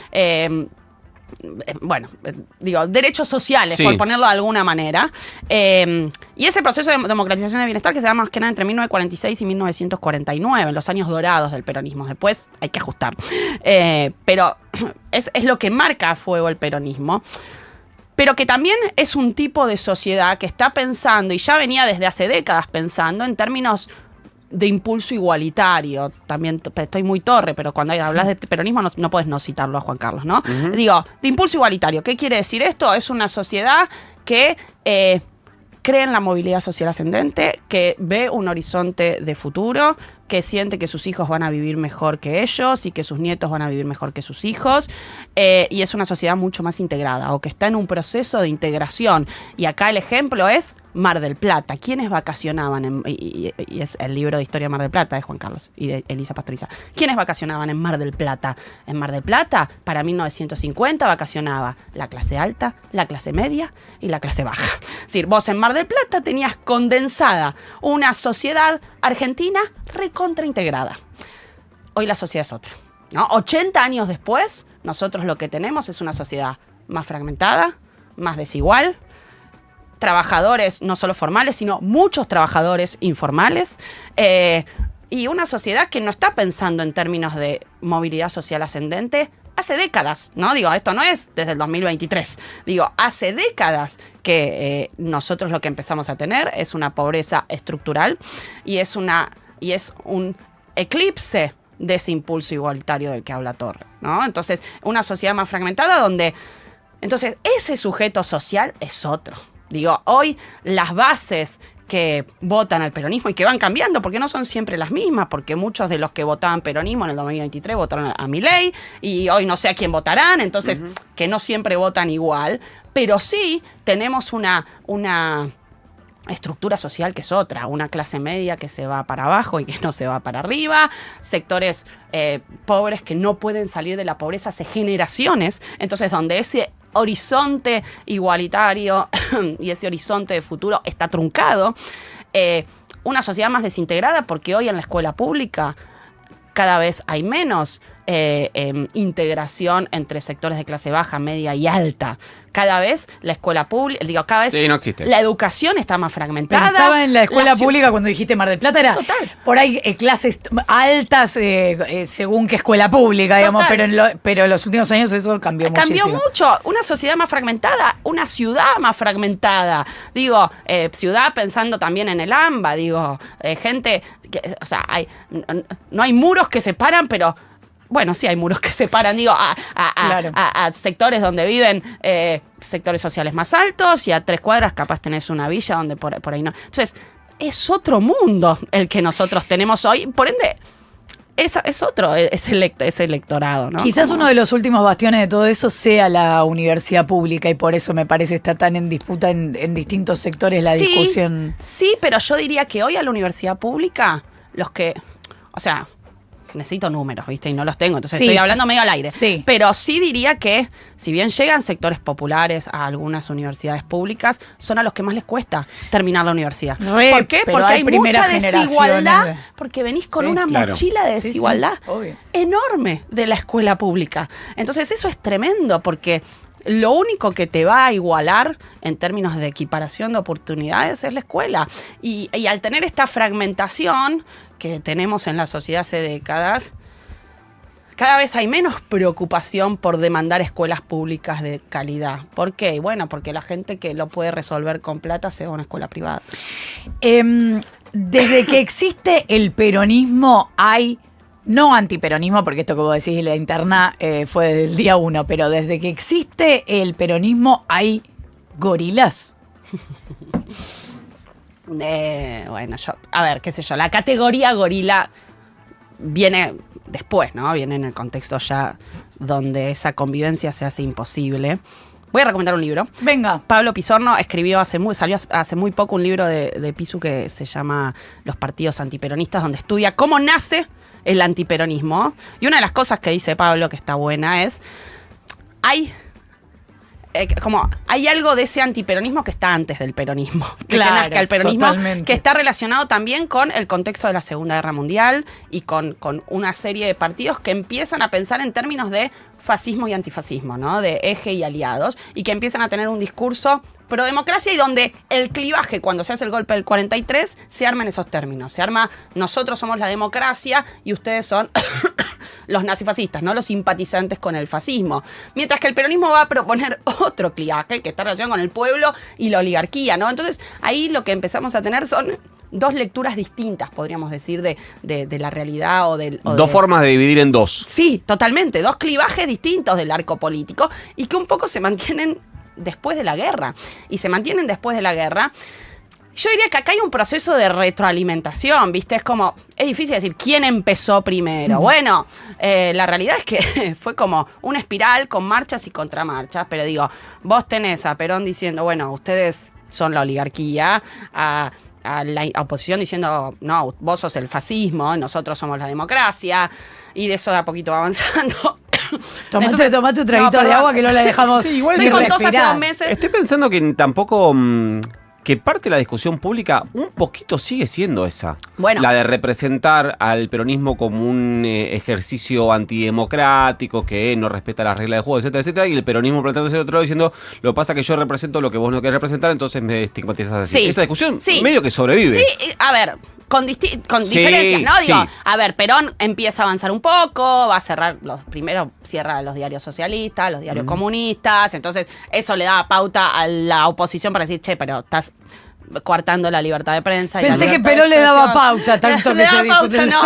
Speaker 4: derechos sociales, por ponerlo de alguna manera. Y ese proceso de democratización del bienestar que se da más que nada entre 1946 y 1949, en los años dorados del peronismo. Después hay que ajustar. Pero es lo que marca a fuego el peronismo. Pero que también es un tipo de sociedad que está pensando, y ya venía desde hace décadas pensando, en términos de impulso igualitario. También estoy muy torre, pero cuando hablas de peronismo no puedes no citarlo a Juan Carlos, ¿no? Digo, de impulso igualitario. ¿Qué quiere decir esto? Es una sociedad que cree en la movilidad social ascendente, que ve un horizonte de futuro, que siente que sus hijos van a vivir mejor que ellos y que sus nietos van a vivir mejor que sus hijos, y es una sociedad mucho más integrada, o que está en un proceso de integración. Y acá el ejemplo es Mar del Plata. ¿Quiénes vacacionaban? Y es el libro de Historia de Mar del Plata de Juan Carlos y de Elisa Pastoriza. ¿Quiénes vacacionaban en Mar del Plata? En Mar del Plata, para 1950, vacacionaba la clase alta, la clase media y la clase baja. Es decir, vos en Mar del Plata tenías condensada una sociedad argentina recontraintegrada. Hoy la sociedad es otra, ¿no? 80 años después, nosotros lo que tenemos es una sociedad más fragmentada, más desigual, trabajadores no solo formales, sino muchos trabajadores informales, y una sociedad que no está pensando en términos de movilidad social ascendente hace décadas, ¿no? Digo, esto no es desde el 2023. Digo, hace décadas que nosotros lo que empezamos a tener es una pobreza estructural y es un eclipse de ese impulso igualitario del que habla Torre, ¿no? Entonces, una sociedad más fragmentada donde... Entonces, ese sujeto social es otro. Digo, hoy las bases que votan al peronismo y que van cambiando, porque no son siempre las mismas, porque muchos de los que votaban peronismo en el 2023 votaron a Milei y hoy no sé a quién votarán, entonces que no siempre votan igual, pero sí tenemos una estructura social que es otra, una clase media que se va para abajo y que no se va para arriba, sectores pobres que no pueden salir de la pobreza hace generaciones, entonces donde ese horizonte igualitario y ese horizonte de futuro está truncado, una sociedad más desintegrada porque hoy en la escuela pública cada vez hay menos integración entre sectores de clase baja, media y alta. Cada vez la escuela pública, cada vez
Speaker 3: no existe.
Speaker 4: La educación está más fragmentada.
Speaker 1: Pensaba en la escuela pública cuando dijiste Mar del Plata, era
Speaker 4: total.
Speaker 1: Por ahí clases altas según qué escuela pública, digamos, pero en los últimos años eso cambió muchísimo.
Speaker 4: Cambió mucho. Una sociedad más fragmentada, una ciudad más fragmentada. Digo, ciudad pensando también en el AMBA, digo, gente, no hay muros que separan, pero... Bueno, sí hay muros que separan, digo, a sectores donde viven sectores sociales más altos y a 3 cuadras capaz tenés una villa donde por ahí no. Entonces, es otro mundo el que nosotros tenemos hoy. Por ende, es otro, ese electorado, ¿no?
Speaker 1: Quizás uno de los últimos bastiones de todo eso sea la universidad pública y por eso me parece está tan en disputa en distintos sectores la discusión.
Speaker 4: Sí, pero yo diría que hoy a la universidad pública, necesito números, ¿viste? Y no los tengo, entonces estoy hablando medio al aire. Sí. Pero sí diría que, si bien llegan sectores populares a algunas universidades públicas, son a los que más les cuesta terminar la universidad. ¿Por qué? Porque hay mucha desigualdad, porque venís con una mochila de desigualdad enorme de la escuela pública. Entonces eso es tremendo, porque lo único que te va a igualar en términos de equiparación de oportunidades es la escuela. Y al tener esta fragmentación que tenemos en la sociedad hace décadas, cada vez hay menos preocupación por demandar escuelas públicas de calidad. ¿Por qué? Bueno, porque la gente que lo puede resolver con plata se va a una escuela privada.
Speaker 1: Desde que existe el peronismo hay... No antiperonismo, porque esto que vos decís, la interna fue desde el día 1, pero desde que existe el peronismo hay gorilas.
Speaker 4: Bueno, qué sé yo, la categoría gorila viene después, ¿no? Viene en el contexto ya donde esa convivencia se hace imposible. Voy a recomendar un libro.
Speaker 1: Venga.
Speaker 4: Pablo Pisorno escribió salió hace muy poco un libro de Pisu que se llama Los partidos antiperonistas, donde estudia cómo nace el antiperonismo. Y una de las cosas que dice Pablo que está buena es, hay algo de ese antiperonismo que está antes del peronismo. Que nazca el peronismo, totalmente. Que está relacionado también con el contexto de la Segunda Guerra Mundial y con una serie de partidos que empiezan a pensar en términos de fascismo y antifascismo, ¿no? De eje y aliados, y que empiezan a tener un discurso pro democracia y donde el clivaje, cuando se hace el golpe del 43, se arma en esos términos. Se arma, nosotros somos la democracia y ustedes son los nazifascistas, ¿no? Los simpatizantes con el fascismo. Mientras que el peronismo va a proponer otro clivaje que está relacionado con el pueblo y la oligarquía, ¿no? Entonces, ahí lo que empezamos a tener son dos lecturas distintas, podríamos decir, de la realidad
Speaker 3: dos formas de dividir en dos.
Speaker 4: Sí, totalmente. Dos clivajes distintos del arco político y que un poco se mantienen después de la guerra. Y se mantienen después de la guerra. Yo diría que acá hay un proceso de retroalimentación, ¿viste? Es difícil decir quién empezó primero. Bueno, la realidad es que fue como una espiral con marchas y contramarchas, pero digo, vos tenés a Perón diciendo, bueno, ustedes son la oligarquía, a la oposición diciendo, no, vos sos el fascismo, nosotros somos la democracia, y de eso de a poquito va avanzando.
Speaker 1: Tomate un traguito de agua que no la dejamos.
Speaker 3: Sí, igual
Speaker 4: estoy con tos hace 2 meses.
Speaker 3: Estoy pensando que tampoco que parte de la discusión pública un poquito sigue siendo esa.
Speaker 4: Bueno.
Speaker 3: La de representar al peronismo como un ejercicio antidemocrático que no respeta las reglas del juego, etcétera, etcétera, y el peronismo planteándose de otro lado diciendo, lo que pasa es que yo represento lo que vos no querés representar, entonces me estigmatizas así.
Speaker 4: Sí.
Speaker 3: Esa discusión
Speaker 4: Sí.
Speaker 3: medio que sobrevive.
Speaker 4: Sí, a ver, con diferencias, ¿no? Digo,
Speaker 3: sí.
Speaker 4: A ver, Perón empieza a avanzar un poco, va a cerrar primero cierra los diarios socialistas, los diarios comunistas, entonces eso le da pauta a la oposición para decir, che, pero estás coartando la libertad de prensa.
Speaker 1: Pensé que Perón le daba pauta, tanto que se discute.
Speaker 4: No,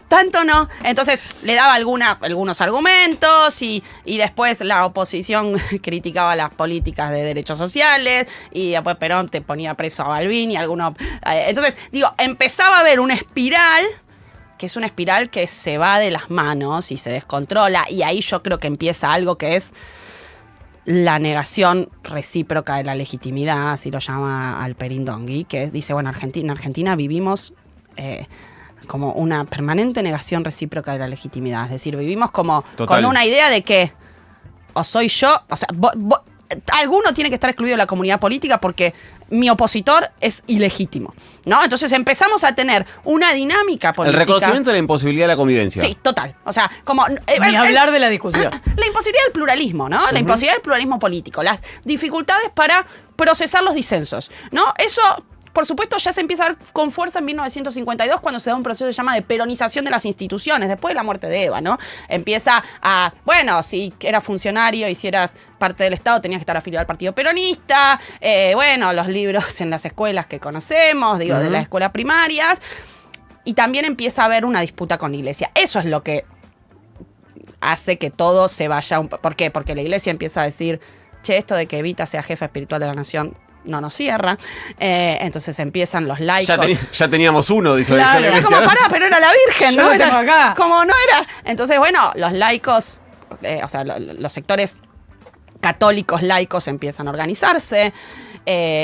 Speaker 4: tanto no. Entonces le daba algunos argumentos y después la oposición criticaba las políticas de derechos sociales y después Perón te ponía preso a Balbín y algunos. Entonces, digo, empezaba a haber una espiral que es una espiral que se va de las manos y se descontrola, y ahí yo creo que empieza algo que es la recíproca de la legitimidad, así lo llama Alperín Dongui, que dice, bueno, en Argentina vivimos como una permanente negación recíproca de la legitimidad, es decir, vivimos como
Speaker 3: Total.
Speaker 4: con una idea de que o soy yo, o sea, alguno tiene que estar excluido de la comunidad política porque mi opositor es ilegítimo, ¿no? Entonces empezamos a tener una dinámica política.
Speaker 3: El reconocimiento de la imposibilidad de la convivencia.
Speaker 4: Sí, total. O sea, como...
Speaker 1: Ni hablar de la discusión.
Speaker 4: La imposibilidad del pluralismo, ¿no? La imposibilidad del pluralismo político. Las dificultades para procesar los disensos, ¿no? Eso, por supuesto, ya se empieza a ver con fuerza en 1952 cuando se da un proceso que se llama de peronización de las instituciones, después de la muerte de Eva, ¿no? Empieza a, bueno, si eras funcionario y si eras parte del Estado tenías que estar afiliado al Partido Peronista, bueno, los libros en las escuelas que conocemos, digo, de las escuelas primarias, y también empieza a haber una disputa con la Iglesia. Eso es lo que hace que todo se vaya... ¿Por qué? Porque la Iglesia empieza a decir, che, esto de que Evita sea jefa espiritual de la nación no nos cierra. Entonces empiezan los laicos.
Speaker 3: Ya teníamos uno, dice
Speaker 1: Claro.
Speaker 3: la
Speaker 4: Era
Speaker 3: iglesia,
Speaker 4: como,
Speaker 3: ¿no?
Speaker 4: pará, pero era la Virgen,
Speaker 1: Yo
Speaker 4: ¿no?
Speaker 1: lo tengo acá.
Speaker 4: Como no era. Entonces, bueno, los laicos, o sea, los sectores católicos laicos empiezan a organizarse.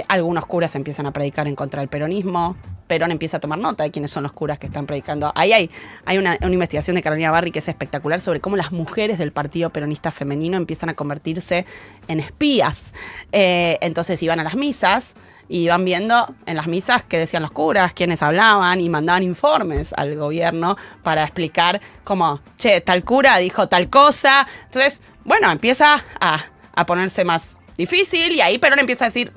Speaker 4: Algunos curas empiezan a predicar en contra del peronismo. Perón empieza a tomar nota de quiénes son los curas que están predicando. Ahí hay una investigación de Carolina Barri que es espectacular sobre cómo las mujeres del Partido Peronista Femenino empiezan a convertirse en espías. Entonces iban a las misas y iban viendo en las misas qué decían los curas, quiénes hablaban, y mandaban informes al gobierno para explicar cómo, che, tal cura dijo tal cosa. Entonces, bueno, empieza a ponerse más difícil y ahí Perón empieza a decir,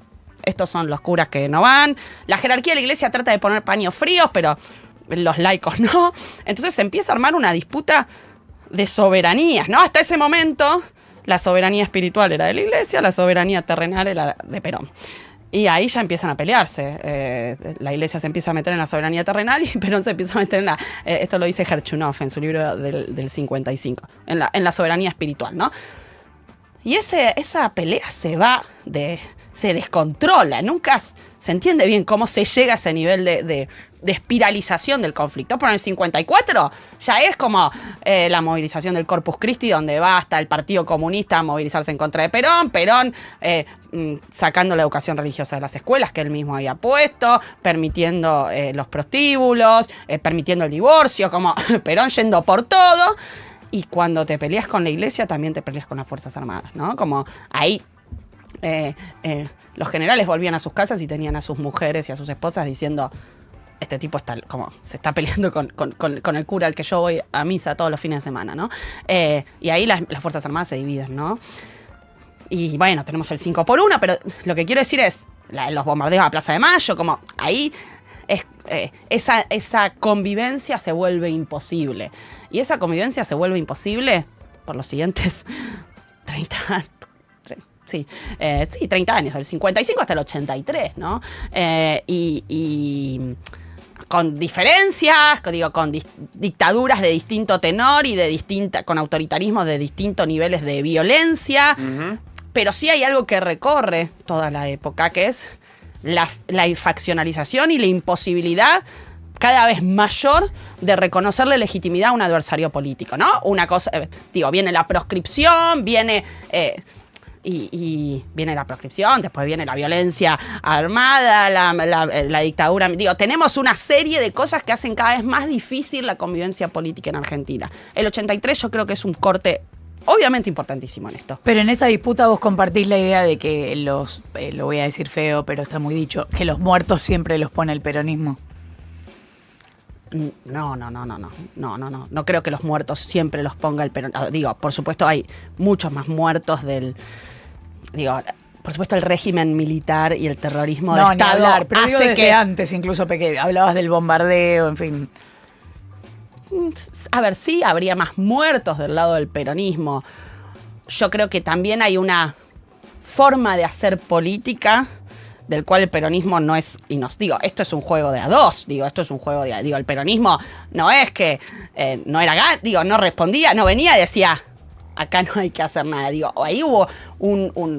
Speaker 4: estos son los curas que no van. La jerarquía de la iglesia trata de poner paños fríos, pero los laicos no. Entonces se empieza a armar una disputa de soberanías, ¿no? Hasta ese momento, la soberanía espiritual era de la iglesia, la soberanía terrenal era de Perón. Y ahí ya empiezan a pelearse. La iglesia se empieza a meter en la soberanía terrenal y Perón se empieza a meter en la... esto lo dice Gerchunov en su libro del 55, en la soberanía espiritual, ¿no? Y esa pelea se descontrola. Nunca se entiende bien cómo se llega a ese nivel de espiralización del conflicto. Pero en el 54 ya es como la movilización del Corpus Christi, donde va hasta el Partido Comunista a movilizarse en contra de Perón. Perón sacando la educación religiosa de las escuelas que él mismo había puesto, permitiendo los prostíbulos, permitiendo el divorcio, como Perón yendo por todo. Y cuando te peleas con la iglesia, también te peleas con las Fuerzas Armadas, ¿no? Como ahí los generales volvían a sus casas y tenían a sus mujeres y a sus esposas diciendo: este tipo se está peleando con el cura al que yo voy a misa todos los fines de semana, ¿no? Y ahí las Fuerzas Armadas se dividen, ¿no? Y bueno, tenemos el 5x1, pero lo que quiero decir es los bombardeos a Plaza de Mayo, como ahí esa convivencia se vuelve imposible. Y esa convivencia se vuelve imposible por los siguientes 30 años. Sí, 30 años, del 55 hasta el 83, ¿no? Y con diferencias, con dictaduras de distinto tenor y con autoritarismos de distintos niveles de violencia. Uh-huh. Pero sí hay algo que recorre toda la época, que es la faccionalización y la imposibilidad cada vez mayor de reconocerle legitimidad a un adversario político, ¿no? Una cosa, viene la proscripción, viene la proscripción, después viene la violencia armada, la dictadura. Tenemos una serie de cosas que hacen cada vez más difícil la convivencia política en Argentina. El 83 yo creo que es un corte obviamente importantísimo en esto.
Speaker 1: Pero en esa disputa vos compartís la idea de que lo voy a decir feo, pero está muy dicho, que los muertos siempre los pone el peronismo.
Speaker 4: No. No creo que los muertos siempre los ponga el peronismo. Por supuesto hay muchos más muertos por supuesto el régimen militar y el terrorismo de Estado
Speaker 1: pero digo desde antes, incluso hablabas del bombardeo, en fin.
Speaker 4: A ver, sí habría más muertos del lado del peronismo. Yo creo que también hay una forma de hacer política del cual el peronismo no es, esto es un juego de a dos, esto es un juego de el peronismo no es que no era, no respondía, no venía y decía: acá no hay que hacer nada. Ahí hubo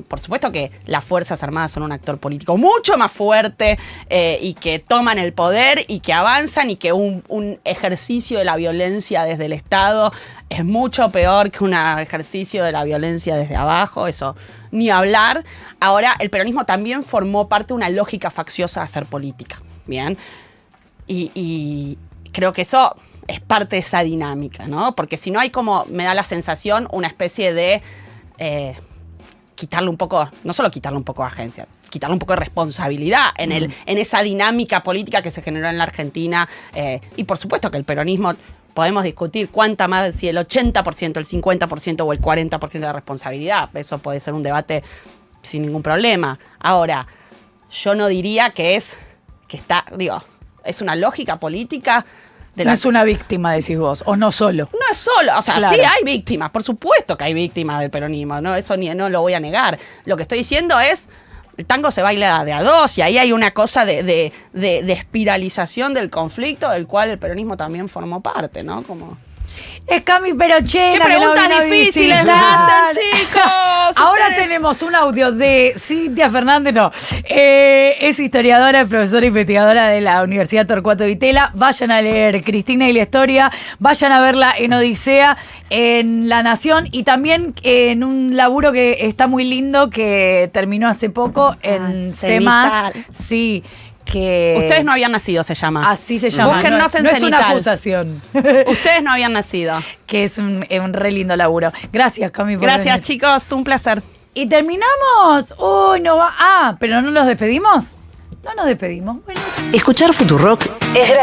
Speaker 4: por supuesto que las Fuerzas Armadas son un actor político mucho más fuerte y que toman el poder y que avanzan, y que un ejercicio de la violencia desde el Estado es mucho peor que un ejercicio de la violencia desde abajo, eso ni hablar. Ahora, el peronismo también formó parte de una lógica facciosa de hacer política, ¿bien? Y creo que eso es parte de esa dinámica, ¿no? Porque si no hay me da la sensación, una especie de quitarle un poco, no solo quitarle un poco de agencia, quitarle un poco de responsabilidad en esa dinámica política que se generó en la Argentina. Y por supuesto que el peronismo, podemos discutir cuánta más, si el 80%, el 50% o el 40% de responsabilidad. Eso puede ser un debate sin ningún problema. Ahora, yo no diría que es una lógica política.
Speaker 1: No es una víctima, decís vos, o no solo.
Speaker 4: No es solo, claro. Sí hay víctimas, por supuesto que hay víctimas del peronismo, ¿no? Eso no lo voy a negar. Lo que estoy diciendo es, el tango se baila de a dos, y ahí hay una cosa de espiralización del conflicto, del cual el peronismo también formó parte, ¿no?
Speaker 1: Es Cami Perochena.
Speaker 4: ¿Qué preguntas difíciles me hacen, chicos?
Speaker 1: Ahora tenemos un audio de Cintia Fernández, es historiadora, profesora investigadora de la Universidad Torcuato Di Tella. Vayan a leer Cristina y la historia, vayan a verla en Odisea, en La Nación, y también en un laburo que está muy lindo, que terminó hace poco en C+. Sí.
Speaker 4: Ustedes no habían nacido, se llama.
Speaker 1: Así se llama.
Speaker 4: Búsquennos en
Speaker 1: no es
Speaker 4: Cenital.
Speaker 1: una acusación.
Speaker 4: Ustedes no habían nacido.
Speaker 1: Que es un re lindo laburo. Gracias, Cami, por
Speaker 4: Gracias,
Speaker 1: venir.
Speaker 4: chicos, un placer.
Speaker 1: ¿Y terminamos? Uy, no va. ¿Pero no nos despedimos? No nos despedimos. Bueno.
Speaker 2: Escuchar Futurock es gratis.